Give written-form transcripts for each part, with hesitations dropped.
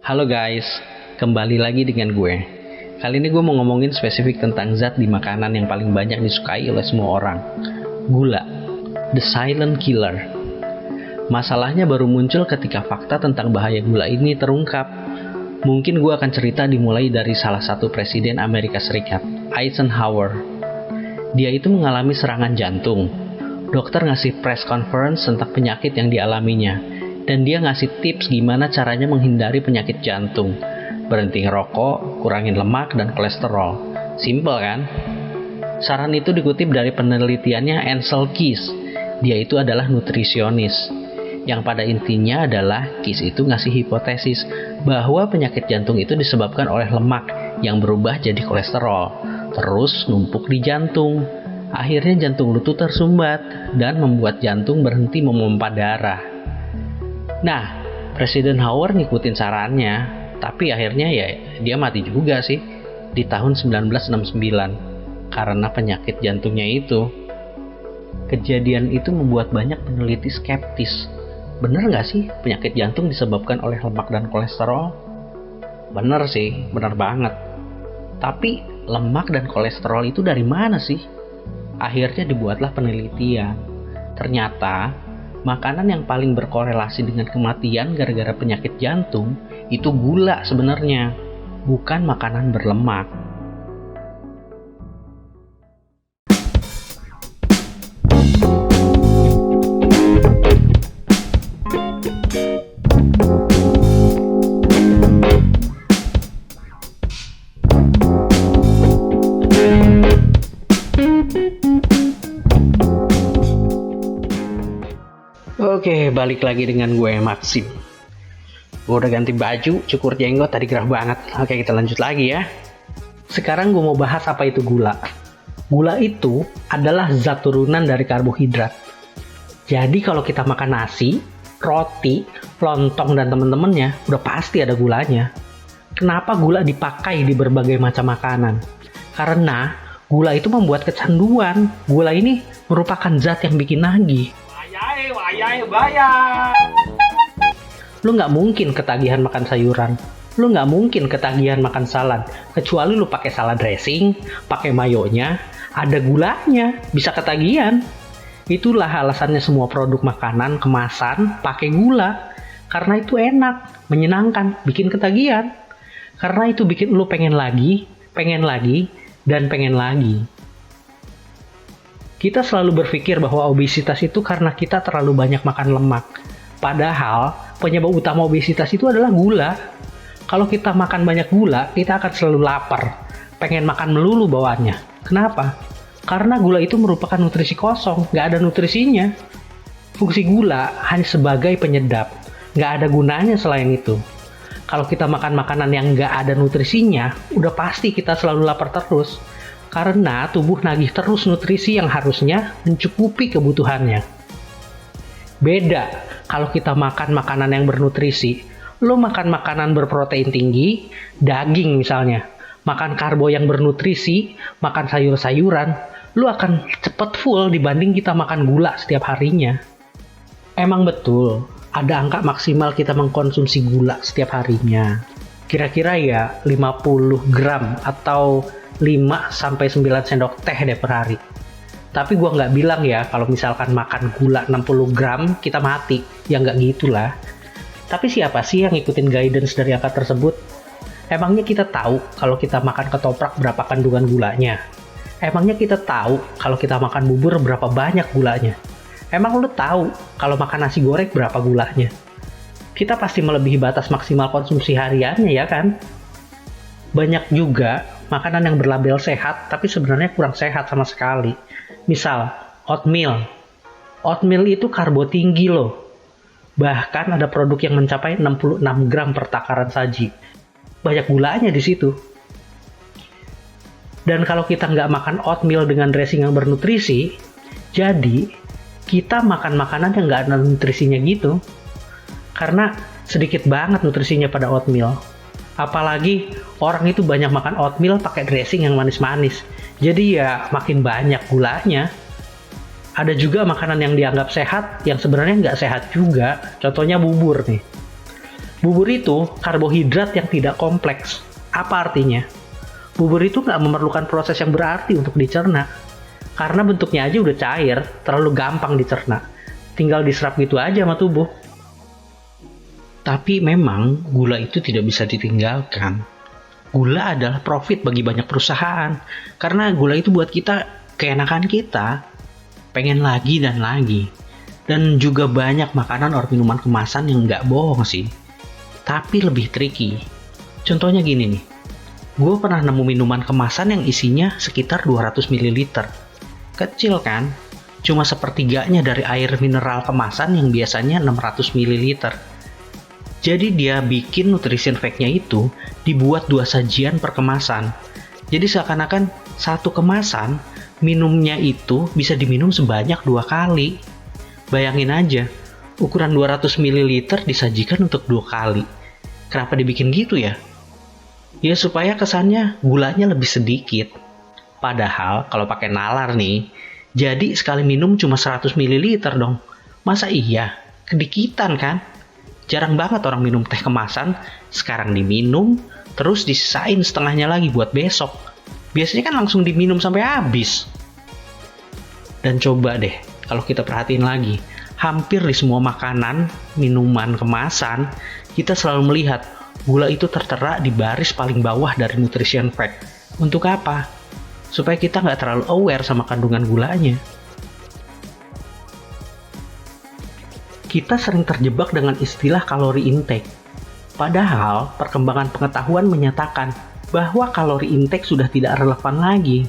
Halo guys, kembali lagi dengan gue. Kali ini gue mau ngomongin spesifik tentang zat di makanan yang paling banyak disukai oleh semua orang. Gula, the silent killer. Masalahnya baru muncul ketika fakta tentang bahaya gula ini terungkap. Mungkin gue akan cerita dimulai dari salah satu presiden Amerika Serikat, Eisenhower. Dia itu mengalami serangan jantung. Dokter ngasih press conference tentang penyakit yang dialaminya. Dan dia ngasih tips gimana caranya menghindari penyakit jantung. Berhenti ngerokok, kurangin lemak dan kolesterol. Simple kan? Saran itu dikutip dari penelitiannya Ansel Keys. Dia itu adalah nutrisionis. Yang pada intinya adalah Keys itu ngasih hipotesis bahwa penyakit jantung itu disebabkan oleh lemak yang berubah jadi kolesterol. Terus numpuk di jantung. Akhirnya jantung lu tuh tersumbat dan membuat jantung berhenti memompa darah. Nah, Presiden Howard ngikutin sarannya, tapi akhirnya ya dia mati juga sih di tahun 1969 karena penyakit jantungnya itu. Kejadian itu membuat banyak peneliti skeptis. Bener nggak sih penyakit jantung disebabkan oleh lemak dan kolesterol? Bener sih, bener banget. Tapi lemak dan kolesterol itu dari mana sih? Akhirnya dibuatlah penelitian. Ternyata makanan yang paling berkorelasi dengan kematian gara-gara penyakit jantung itu gula sebenarnya, bukan makanan berlemak. Oke, balik lagi dengan gue, Maxim. Gue udah ganti baju, cukur jenggot, tadi gerah banget. Oke, kita lanjut lagi ya. Sekarang gue mau bahas apa itu gula. Gula itu adalah zat turunan dari karbohidrat. Jadi kalau kita makan nasi, roti, lontong, dan temen-temennya, udah pasti ada gulanya. Kenapa gula dipakai di berbagai macam makanan? Karena gula itu membuat kecanduan. Gula ini merupakan zat yang bikin nagih. Lu nggak mungkin ketagihan makan sayuran. Lu nggak mungkin ketagihan makan salad. Kecuali lu pakai salad dressing, pakai mayonya, ada gulanya, bisa ketagihan. Itulah alasannya semua produk makanan kemasan pakai gula. Karena itu enak, menyenangkan, bikin ketagihan. Karena itu bikin lu pengen lagi, dan pengen lagi. Kita selalu berpikir bahwa obesitas itu karena kita terlalu banyak makan lemak. Padahal, penyebab utama obesitas itu adalah gula. Kalau kita makan banyak gula, kita akan selalu lapar. Pengen makan melulu bawaannya. Kenapa? Karena gula itu merupakan nutrisi kosong, nggak ada nutrisinya. Fungsi gula hanya sebagai penyedap. Nggak ada gunanya selain itu. Kalau kita makan makanan yang nggak ada nutrisinya, udah pasti kita selalu lapar terus. Karena tubuh nagih terus nutrisi yang harusnya mencukupi kebutuhannya. Beda kalau kita makan makanan yang bernutrisi. Lo makan makanan berprotein tinggi, daging misalnya. Makan karbo yang bernutrisi, makan sayur-sayuran. Lo akan cepet full dibanding kita makan gula setiap harinya. Emang betul, ada angka maksimal kita mengkonsumsi gula setiap harinya. Kira-kira ya 50 gram atau 5-9 sendok teh deh per hari. Tapi gue nggak bilang ya kalau misalkan makan gula 60 gram kita mati. Ya nggak gitulah. Tapi siapa sih yang ngikutin guidance dari angka tersebut? Emangnya kita tahu kalau kita makan ketoprak berapa kandungan gulanya? Emangnya kita tahu kalau kita makan bubur berapa banyak gulanya? Emang lu tahu kalau makan nasi goreng berapa gulanya? Kita pasti melebihi batas maksimal konsumsi hariannya ya kan? Banyak juga makanan yang berlabel sehat tapi sebenarnya kurang sehat sama sekali. Misal, oatmeal. Oatmeal itu karbo tinggi loh. Bahkan ada produk yang mencapai 66 gram per takaran saji. Banyak gulanya di situ. Dan kalau kita nggak makan oatmeal dengan dressing yang bernutrisi, jadi kita makan makanan yang nggak ada nutrisinya gitu. Karena sedikit banget nutrisinya pada oatmeal. Apalagi orang itu banyak makan oatmeal pakai dressing yang manis-manis. Jadi ya makin banyak gulanya. Ada juga makanan yang dianggap sehat yang sebenarnya nggak sehat juga. Contohnya bubur nih. Bubur itu karbohidrat yang tidak kompleks. Apa artinya? Bubur itu nggak memerlukan proses yang berarti untuk dicerna. Karena bentuknya aja udah cair, terlalu gampang dicerna. Tinggal diserap gitu aja sama tubuh. Tapi memang gula itu tidak bisa ditinggalkan. Gula adalah profit bagi banyak perusahaan. Karena gula itu buat kita, keenakan kita, pengen lagi dan lagi. Dan juga banyak makanan atau minuman kemasan yang nggak bohong sih. Tapi lebih tricky. Contohnya gini nih. Gue pernah nemu minuman kemasan yang isinya sekitar 200 ml. Kecil kan? Cuma sepertiganya dari air mineral kemasan yang biasanya 600 ml. Jadi dia bikin nutrition fact-nya itu dibuat 2 sajian per kemasan. Jadi seakan-akan satu kemasan minumnya itu bisa diminum sebanyak 2 kali. Bayangin aja, ukuran 200 ml disajikan untuk 2 kali. Kenapa dibikin gitu ya? Ya supaya kesannya gulanya lebih sedikit. Padahal kalau pakai nalar nih, jadi sekali minum cuma 100 ml dong. Masa iya? Kedikitan kan? Jarang banget orang minum teh kemasan, sekarang diminum, terus disisain setengahnya lagi buat besok. Biasanya kan langsung diminum sampai habis. Dan coba deh, kalau kita perhatiin lagi, hampir di semua makanan, minuman kemasan, kita selalu melihat gula itu tertera di baris paling bawah dari nutrition fact. Untuk apa? Supaya kita nggak terlalu aware sama kandungan gulanya. Kita sering terjebak dengan istilah kalori intake. Padahal, perkembangan pengetahuan menyatakan bahwa kalori intake sudah tidak relevan lagi.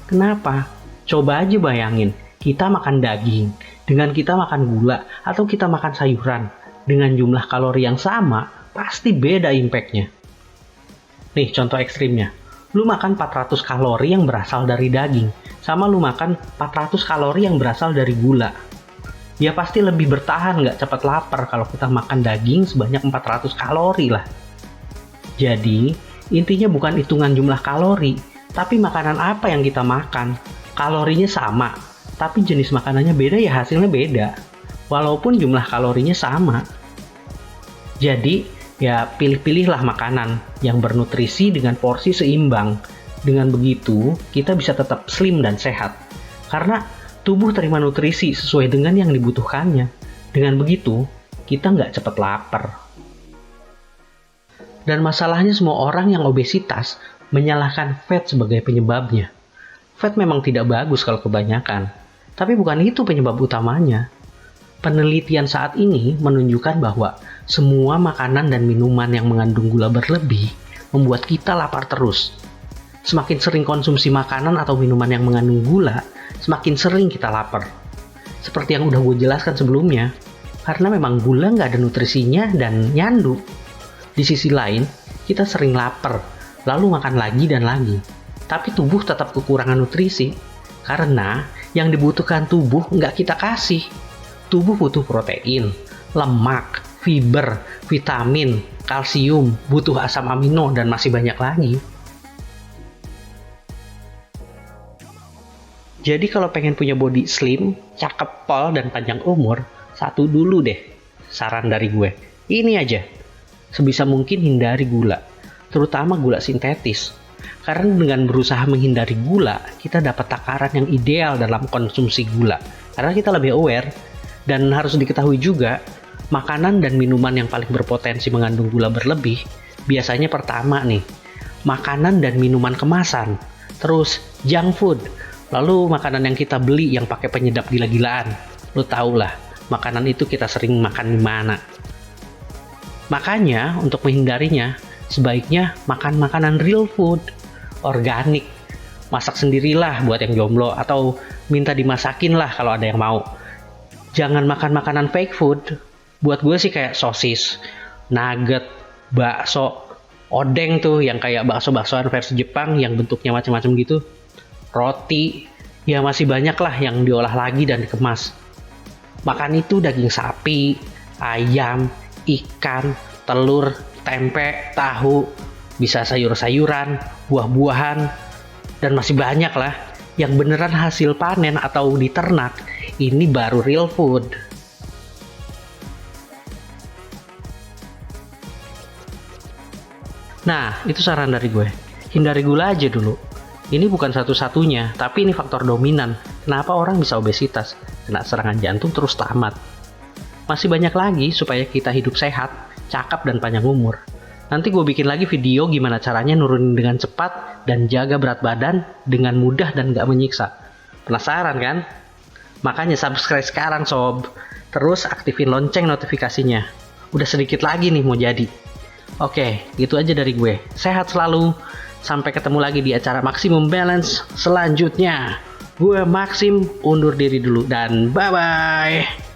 Kenapa? Coba aja bayangin, kita makan daging, dengan kita makan gula, atau kita makan sayuran, dengan jumlah kalori yang sama, pasti beda impact-nya. Nih, contoh ekstrimnya. Lu makan 400 kalori yang berasal dari daging, sama lu makan 400 kalori yang berasal dari gula. Ya pasti lebih bertahan, nggak cepat lapar kalau kita makan daging sebanyak 400 kalori lah. Jadi, intinya bukan hitungan jumlah kalori, tapi makanan apa yang kita makan. Kalorinya sama, tapi jenis makanannya beda ya hasilnya beda. Walaupun jumlah kalorinya sama. Jadi, ya pilih-pilihlah makanan yang bernutrisi dengan porsi seimbang. Dengan begitu, kita bisa tetap slim dan sehat. Karena tubuh terima nutrisi sesuai dengan yang dibutuhkannya. Dengan begitu, kita nggak cepat lapar. Dan masalahnya semua orang yang obesitas menyalahkan fat sebagai penyebabnya. Fat memang tidak bagus kalau kebanyakan, tapi bukan itu penyebab utamanya. Penelitian saat ini menunjukkan bahwa semua makanan dan minuman yang mengandung gula berlebih membuat kita lapar terus. Semakin sering konsumsi makanan atau minuman yang mengandung gula, semakin sering kita lapar. Seperti yang udah gue jelaskan sebelumnya, karena memang gula nggak ada nutrisinya dan nyandu. Di sisi lain, kita sering lapar, lalu makan lagi dan lagi. Tapi tubuh tetap kekurangan nutrisi, karena yang dibutuhkan tubuh nggak kita kasih. Tubuh butuh protein, lemak, fiber, vitamin, kalsium, butuh asam amino, dan masih banyak lagi. Jadi kalau pengen punya body slim, cakep, pol, dan panjang umur, satu dulu deh, saran dari gue. Ini aja, sebisa mungkin hindari gula, terutama gula sintetis. Karena dengan berusaha menghindari gula, kita dapat takaran yang ideal dalam konsumsi gula. Karena kita lebih aware, dan harus diketahui juga, makanan dan minuman yang paling berpotensi mengandung gula berlebih, biasanya pertama nih, makanan dan minuman kemasan, terus junk food, lalu makanan yang kita beli yang pakai penyedap gila-gilaan. Lo tau lah, makanan itu kita sering makan di mana. Makanya, untuk menghindarinya, sebaiknya makan makanan real food, organik. Masak sendirilah buat yang jomblo, atau minta dimasakin lah kalau ada yang mau. Jangan makan makanan fake food. Buat gue sih kayak sosis, nugget, bakso, odeng tuh yang kayak bakso-baksoan versi Jepang yang bentuknya macam-macam gitu. Roti, ya masih banyak lah yang diolah lagi dan dikemas. Makan itu daging sapi, ayam, ikan, telur, tempe, tahu, bisa sayur-sayuran, buah-buahan, dan masih banyak lah yang beneran hasil panen atau diternak. Ini baru real food. Nah, itu saran dari gue. Hindari gula aja dulu. Ini bukan satu-satunya, tapi ini faktor dominan. Kenapa orang bisa obesitas, kena serangan jantung terus tamat. Masih banyak lagi supaya kita hidup sehat, cakep, dan panjang umur. Nanti gue bikin lagi video gimana caranya nurunin dengan cepat dan jaga berat badan dengan mudah dan gak menyiksa. Penasaran kan? Makanya subscribe sekarang sob. Terus aktifin lonceng notifikasinya. Udah sedikit lagi nih mau jadi. Oke, gitu aja dari gue. Sehat selalu. Sampai ketemu lagi di acara Maximum Balance selanjutnya. Gue Maxim undur diri dulu dan bye-bye.